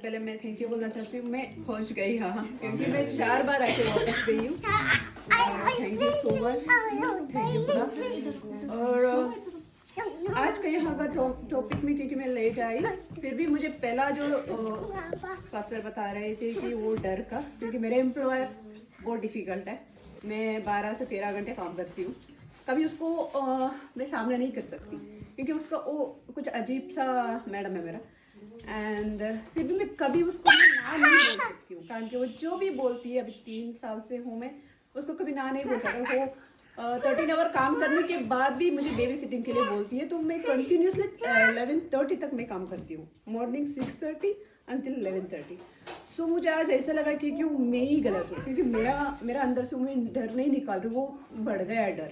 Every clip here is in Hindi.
पहले मैं थैंक यू बोलना चाहती हूँ। मैं पहुँच गई हाँ, क्योंकि मैं 4 बार आके वापस गई हूँ। Thank you so much, thank you खुदा। और आज का यहाँ का टॉपिक में क्योंकि मैं लेट आई, फिर भी मुझे पहला जो पास्टर बता रहे थे कि वो डर का, क्योंकि मेरे एम्प्लॉय बहुत डिफ़िकल्ट है। मैं 12 से 13 घंटे काम करती हूँ, कभी उसको मैं सामने नहीं कर सकती क्योंकि उसका वो कुछ अजीब सा मैडम है मेरा। एंड फिर भी मैं कभी उसको ना नहीं बोल सकती हूँ, कारण कि वो जो भी बोलती है, अभी 3 साल से हूँ मैं, उसको कभी ना नहीं बोल सकता। वो 13 आवर काम करने के बाद भी मुझे बेबी सिटिंग के लिए बोलती है, तो मैं कंटिन्यूसली 11:30 तक मैं काम करती हूँ, मॉर्निंग 6:30 अंटिल 11:30। सो मुझे आज ऐसा लगा कि क्यों मैं ही गलत हूँ, क्योंकि मेरा अंदर से मैं डर नहीं निकाल रही, वो बढ़ गया है डर।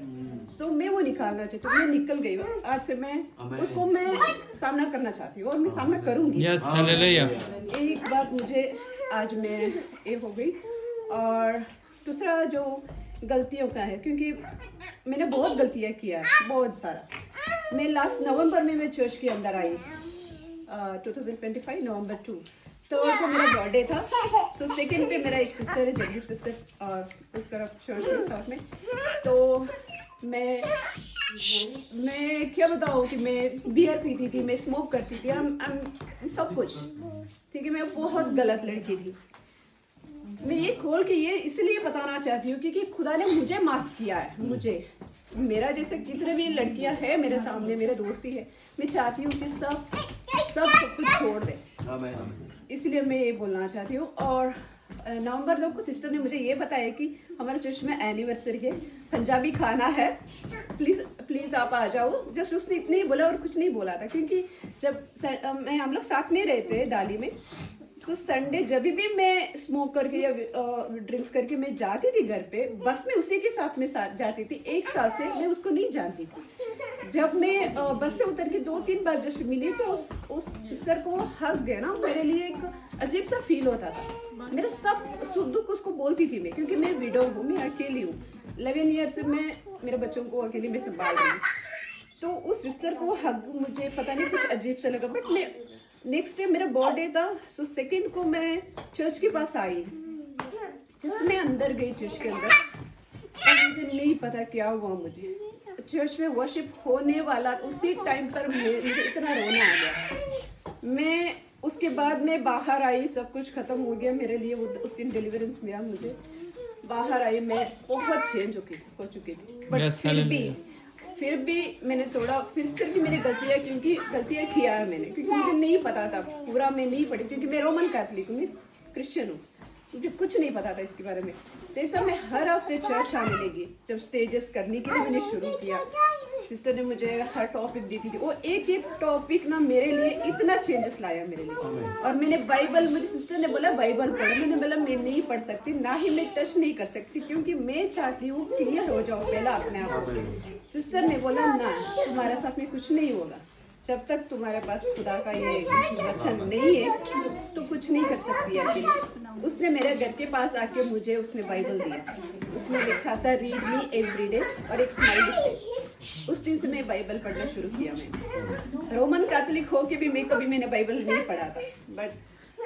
सो मैं वो निकालना चाहती हूँ, मैं निकल गई हूँ। आज से मैं उसको मैं सामना करना चाहती हूँ और मैं सामना करूँगी। एक बात मुझे आज मैं ये हो गई। और दूसरा जो गलतियों का है, क्योंकि मैंने बहुत गलतियाँ किया है, बहुत सारा। मैं लास्ट नवंबर में मैं चर्च के अंदर आई, 2025 नवंबर 2 तो को मेरा बर्थडे था। सो सेकंड पे मेरा एक सिस्टर है, जगदीप सिस्टर, और उस तरफ चर्च में साथ में। तो मैं क्या बताऊँ कि मैं बियर पीती थी, मैं स्मोक करती थी, हम सब कुछ ठीक है। मैं बहुत गलत लड़की थी। मैं ये खोल के ये इसलिए बताना चाहती हूँ क्योंकि खुदा ने मुझे माफ़ किया है। मुझे मेरा जैसे कितने भी लड़कियाँ हैं मेरे सामने, मेरे दोस्ती है, मैं चाहती हूँ कि सब कुछ छोड़ दे। इसलिए मैं ये बोलना चाहती हूँ। और नवंबर 2 को सिस्टर ने मुझे ये बताया कि हमारे चर्च में एनिवर्सरी है, पंजाबी खाना है, प्लीज़ आप आ जाओ। जस्ट उसने इतने ही बोला और कुछ नहीं बोला था, क्योंकि जब हम लोग साथ में रहते हैं डाली में। तो संडे जब भी मैं स्मोक करके या ड्रिंक्स करके मैं जाती थी घर पे, बस में उसी के साथ में जाती थी। 1 साल से मैं उसको नहीं जानती थी। जब मैं बस से उतर के 2-3 बार जस्ट मिली तो उस सिस्टर को हक गया ना, मेरे लिए एक अजीब सा फील होता था। मेरा सब सुख दुख उसको बोलती थी मैं, क्योंकि मैं विडो हूँ, मैं अकेली हूँ। 11 ईयर से मैं मेरे बच्चों को अकेली में संभाल रही हूँ। तो उस सिस्टर को हक मुझे पता नहीं कुछ अजीब सा लगा। बट मैं नेक्स्ट डे मेरा बर्थडे था, सो सेकंड को मैं चर्च के पास आई। जस्ट मैं अंदर गई चर्च के अंदर, और मुझे नहीं पता क्या हुआ। मुझे चर्च में वर्शिप होने वाला उसी टाइम पर मुझे इतना रोना आ गया। मैं उसके बाद मैं बाहर आई, सब कुछ खत्म हो गया मेरे लिए। उस दिन डिलीवरेंस मिला मुझे, बाहर आई, मैं बहुत चेंज हो चुकी थी। बट फिर भी मैंने थोड़ा फिर भी मैंने गलतियाँ किया है मैंने, क्योंकि मुझे नहीं पता था पूरा, मैं नहीं पढ़ी, क्योंकि मैं रोमन कैथलिक हूँ, मैं क्रिश्चियन हूँ, मुझे कुछ नहीं पता था इसके बारे में। जैसा मैं हर हफ्ते चर्च आने लगी, जब स्टेजेस करने के लिए मैंने शुरू किया, सिस्टर ने मुझे हर टॉपिक दी थी। वो एक टॉपिक ना मेरे लिए इतना चेंजेस लाया मेरे लिए। और मैंने बाइबल, मुझे सिस्टर ने बोला बाइबल पढ़ो, मैंने बोला मैं नहीं पढ़ सकती, ना ही मैं टच नहीं कर सकती, क्योंकि मैं चाहती हूँ क्लियर हो जाओ पहला अपने आप को। सिस्टर ने बोला ना, तुम्हारे साथ में कुछ नहीं होगा, जब तक तुम्हारे पास खुदा का ये वचन नहीं है तो कुछ नहीं कर सकती अकेले। उसने मेरे घर के पास आके मुझे उसने बाइबल दिया, उसमें लिखा था रीड मी एवरीडे और एक स्माइली फेस। उस दिन से मैं बाइबल पढ़ना शुरू किया। मैंने रोमन कैथलिक हो के भी मैंने बाइबल नहीं पढ़ा था, बट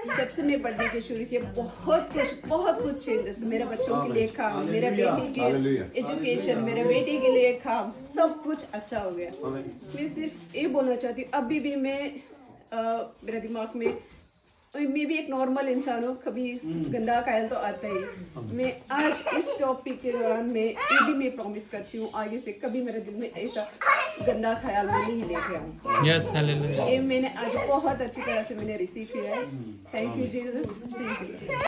जब से मैं पढ़ने के शुरू किया, बहुत कुछ चेंजेस। मेरे बच्चों के लिए काम, मेरे बेटी की एजुकेशन, मेरे बेटे के लिए काम, सब कुछ अच्छा हो गया। मैं सिर्फ ये बोलना चाहती हूँ, अभी भी मेरे दिमाग में मैं भी एक नॉर्मल इंसान हूँ, कभी गंदा ख्याल तो आता ही। मैं आज इस टॉपिक के दौरान मैं प्रॉमिस करती हूँ, आगे से कभी मेरे दिल में ऐसा गंदा ख्याल मैं नहीं लेके आऊँ। ये मैंने आज बहुत अच्छी तरह से मैंने रिसीव किया है। Thank you Jesus, thank you.